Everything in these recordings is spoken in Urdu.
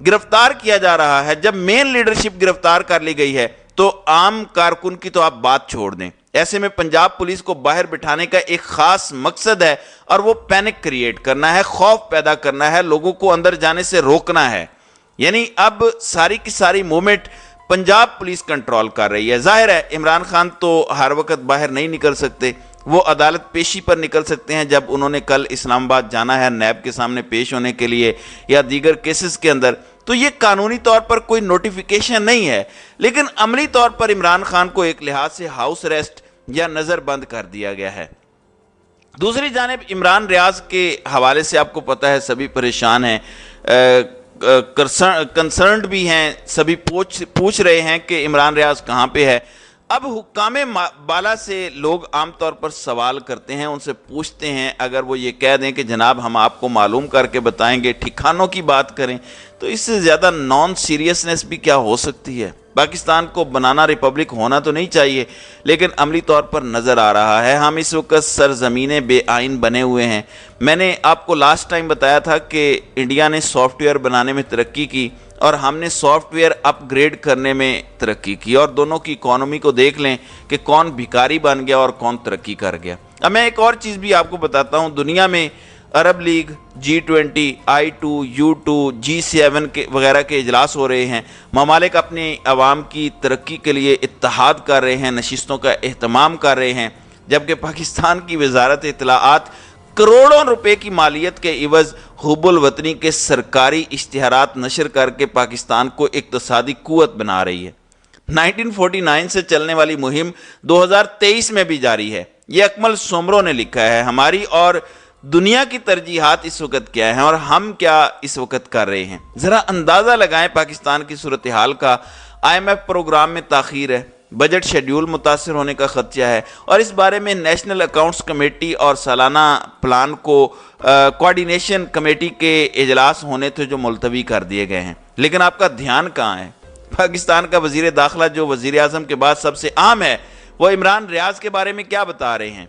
گرفتار کیا جا رہا ہے، جب مین لیڈرشپ گرفتار کر لی گئی ہے تو عام کارکن کی تو آپ بات چھوڑ دیں۔ ایسے میں پنجاب پولیس کو باہر بٹھانے کا ایک خاص مقصد ہے اور وہ پینک کریٹ کرنا ہے، خوف پیدا کرنا ہے، لوگوں کو اندر جانے سے روکنا ہے۔ یعنی اب ساری کی ساری موومنٹ پنجاب پولیس کنٹرول کر رہی ہے۔ ظاہر ہے عمران خان تو ہر وقت باہر نہیں نکل سکتے، وہ عدالت پیشی پر نکل سکتے ہیں جب انہوں نے کل اسلام آباد جانا ہے نیب کے سامنے پیش ہونے کے لیے یا دیگر کیسز کے اندر، تو یہ قانونی طور پر کوئی نوٹیفیکیشن نہیں ہے، لیکن عملی طور پر عمران خان کو ایک لحاظ سے ہاؤس ریسٹ یا نظر بند کر دیا گیا ہے۔ دوسری جانب عمران ریاض کے حوالے سے آپ کو پتہ ہے سبھی پریشان ہیں، کنسرنڈ بھی ہیں، سبھی پوچھ رہے ہیں کہ عمران ریاض کہاں پہ ہے۔ اب حکام بالا سے لوگ عام طور پر سوال کرتے ہیں، ان سے پوچھتے ہیں، اگر وہ یہ کہہ دیں کہ جناب ہم آپ کو معلوم کر کے بتائیں گے، ٹھکانوں کی بات کریں، تو اس سے زیادہ نان سیریسنس بھی کیا ہو سکتی ہے؟ پاکستان کو بنانا ریپبلک ہونا تو نہیں چاہیے، لیکن عملی طور پر نظر آ رہا ہے ہم اس وقت سرزمین بے آئین بنے ہوئے ہیں۔ میں نے آپ کو لاسٹ ٹائم بتایا تھا کہ انڈیا نے سافٹ ویئر بنانے میں ترقی کی اور ہم نے سافٹ ویئر اپ گریڈ کرنے میں ترقی کی، اور دونوں کی اکانومی کو دیکھ لیں کہ کون بھکاری بن گیا اور کون ترقی کر گیا۔ اب میں ایک اور چیز بھی آپ کو بتاتا ہوں، دنیا میں عرب league, G20، I2، U2، G7 کے وغیرہ کے اجلاس ہو رہے ہیں، ممالک اپنے عوام کی ترقی کے لیے اتحاد کر رہے ہیں، نشستوں کا اہتمام کر رہے ہیں، جبکہ پاکستان کی وزارت اطلاعات کروڑوں روپے کی مالیت کے عوض حب الوطنی کے سرکاری اشتہارات نشر کر کے پاکستان کو اقتصادی قوت بنا رہی ہے۔ 1949 سے چلنے والی مہم 2023 میں بھی جاری ہے۔ یہ اکمل سومرو نے لکھا ہے۔ ہماری اور دنیا کی ترجیحات اس وقت کیا ہیں اور ہم کیا اس وقت کر رہے ہیں؟ ذرا اندازہ لگائیں پاکستان کی صورتحال کا۔ IMF پروگرام میں تاخیر ہے، بجٹ شیڈیول متاثر ہونے کا خدشہ ہے، اور اس بارے میں نیشنل اکاؤنٹس کمیٹی اور سالانہ پلان کو کوارڈینیشن کمیٹی کے اجلاس ہونے تھے جو ملتوی کر دیے گئے ہیں۔ لیکن آپ کا دھیان کہاں ہے؟ پاکستان کا وزیر داخلہ جو وزیر اعظم کے بعد سب سے عام ہے، وہ عمران ریاض کے بارے میں کیا بتا رہے ہیں؟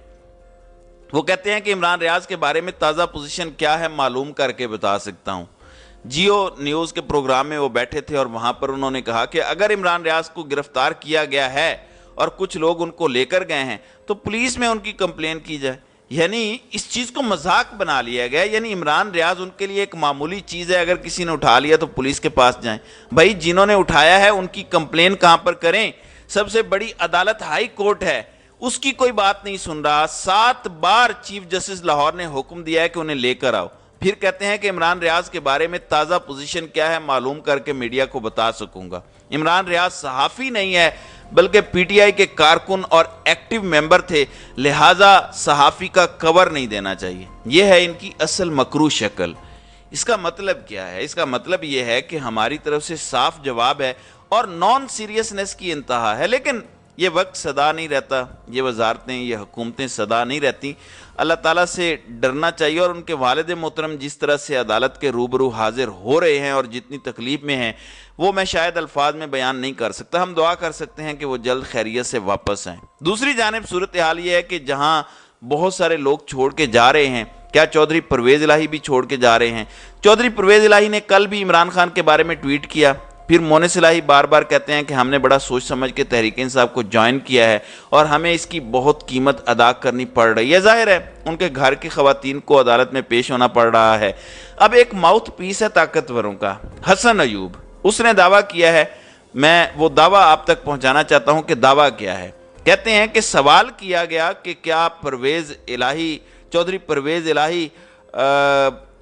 وہ کہتے ہیں کہ عمران ریاض کے بارے میں تازہ پوزیشن کیا ہے معلوم کر کے بتا سکتا ہوں۔ جیو نیوز کے پروگرام میں وہ بیٹھے تھے اور وہاں پر انہوں نے کہا کہ اگر عمران ریاض کو گرفتار کیا گیا ہے اور کچھ لوگ ان کو لے کر گئے ہیں تو پولیس میں ان کی کمپلین کی جائے۔ یعنی اس چیز کو مذاق بنا لیا گیا، یعنی عمران ریاض ان کے لیے ایک معمولی چیز ہے، اگر کسی نے اٹھا لیا تو پولیس کے پاس جائیں۔ بھائی جنہوں نے اٹھایا ہے ان کی کمپلین کہاں پر کریں؟ سب سے بڑی عدالت ہائی کورٹ ہے، اس کی کوئی بات نہیں سن رہا۔ 7 بار چیف جسٹس لاہور نے حکم دیا ہے کہ انہیں لے کر آؤ، پھر کہتے ہیں کہ عمران ریاض کے بارے میں تازہ پوزیشن کیا ہے معلوم کر کے میڈیا کو بتا سکوں گا۔ عمران ریاض صحافی نہیں ہے بلکہ پی ٹی آئی کے کارکن اور ایکٹیو ممبر تھے، لہٰذا صحافی کا کور نہیں دینا چاہیے۔ یہ ہے ان کی اصل مکروہ شکل۔ اس کا مطلب کیا ہے؟ اس کا مطلب یہ ہے کہ ہماری طرف سے صاف جواب ہے اور نان سیریسنس کی انتہا ہے، لیکن یہ وقت صدا نہیں رہتا، یہ وزارتیں، یہ حکومتیں صدا نہیں رہتی۔ اللہ تعالیٰ سے ڈرنا چاہیے، اور ان کے والد محترم جس طرح سے عدالت کے روبرو حاضر ہو رہے ہیں اور جتنی تکلیف میں ہیں وہ میں شاید الفاظ میں بیان نہیں کر سکتا۔ ہم دعا کر سکتے ہیں کہ وہ جلد خیریت سے واپس آئیں۔ دوسری جانب صورتحال یہ ہے کہ جہاں بہت سارے لوگ چھوڑ کے جا رہے ہیں، کیا چودھری پرویز الہی بھی چھوڑ کے جا رہے ہیں؟ چودھری پرویز الہی نے کل بھی عمران خان کے بارے میں ٹویٹ کیا، پھر مونس الہی بار بار کہتے ہیں کہ ہم نے بڑا سوچ سمجھ کے تحریک انصاف کو جوائن کیا ہے اور ہمیں اس کی بہت قیمت ادا کرنی پڑ رہی ہے۔ ظاہر ہے ان کے گھر کی خواتین کو عدالت میں پیش ہونا پڑ رہا ہے۔ اب ایک ماؤتھ پیس ہے طاقتوروں کا، حسن ایوب، اس نے دعویٰ کیا ہے، میں وہ دعویٰ آپ تک پہنچانا چاہتا ہوں کہ دعویٰ کیا ہے۔ کہتے ہیں کہ سوال کیا گیا کہ کیا پرویز الہی، چودھری پرویز الہی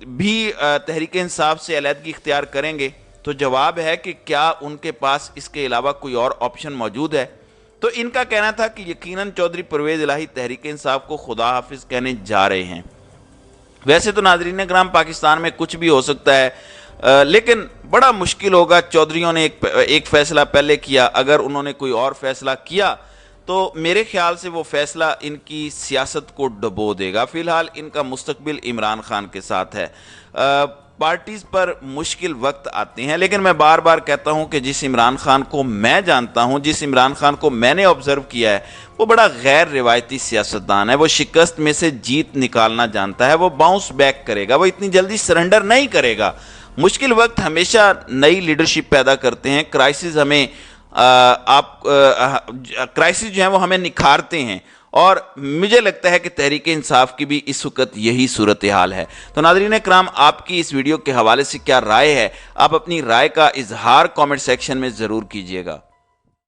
بھی تحریک انصاف سے علیحدگی اختیار کریں گے، تو جواب ہے کہ کیا ان کے پاس اس کے علاوہ کوئی اور آپشن موجود ہے؟ تو ان کا کہنا تھا کہ یقیناً چودھری پرویز الہی تحریک انصاف کو خدا حافظ کہنے جا رہے ہیں۔ ویسے تو ناظرین کرام پاکستان میں کچھ بھی ہو سکتا ہے، لیکن بڑا مشکل ہوگا۔ چودھریوں نے ایک فیصلہ پہلے کیا، اگر انہوں نے کوئی اور فیصلہ کیا تو میرے خیال سے وہ فیصلہ ان کی سیاست کو ڈبو دے گا۔ فی الحال ان کا مستقبل عمران خان کے ساتھ ہے۔ پارٹیز پر مشکل وقت آتے ہیں، لیکن میں بار بار کہتا ہوں کہ جس عمران خان کو میں جانتا ہوں، جس عمران خان کو میں نے آبزرو کیا ہے، وہ بڑا غیر روایتی سیاستدان ہے۔ وہ شکست میں سے جیت نکالنا جانتا ہے، وہ باؤنس بیک کرے گا، وہ اتنی جلدی سرنڈر نہیں کرے گا۔ مشکل وقت ہمیشہ نئی لیڈرشپ پیدا کرتے ہیں، کرائسس ہمیں کرائسس جو ہیں وہ ہمیں نکھارتے ہیں، اور مجھے لگتا ہے کہ تحریک انصاف کی بھی اس وقت یہی صورتحال ہے۔ تو ناظرین اکرام، آپ کی اس ویڈیو کے حوالے سے کیا رائے ہے؟ آپ اپنی رائے کا اظہار کامنٹ سیکشن میں ضرور کیجیے گا۔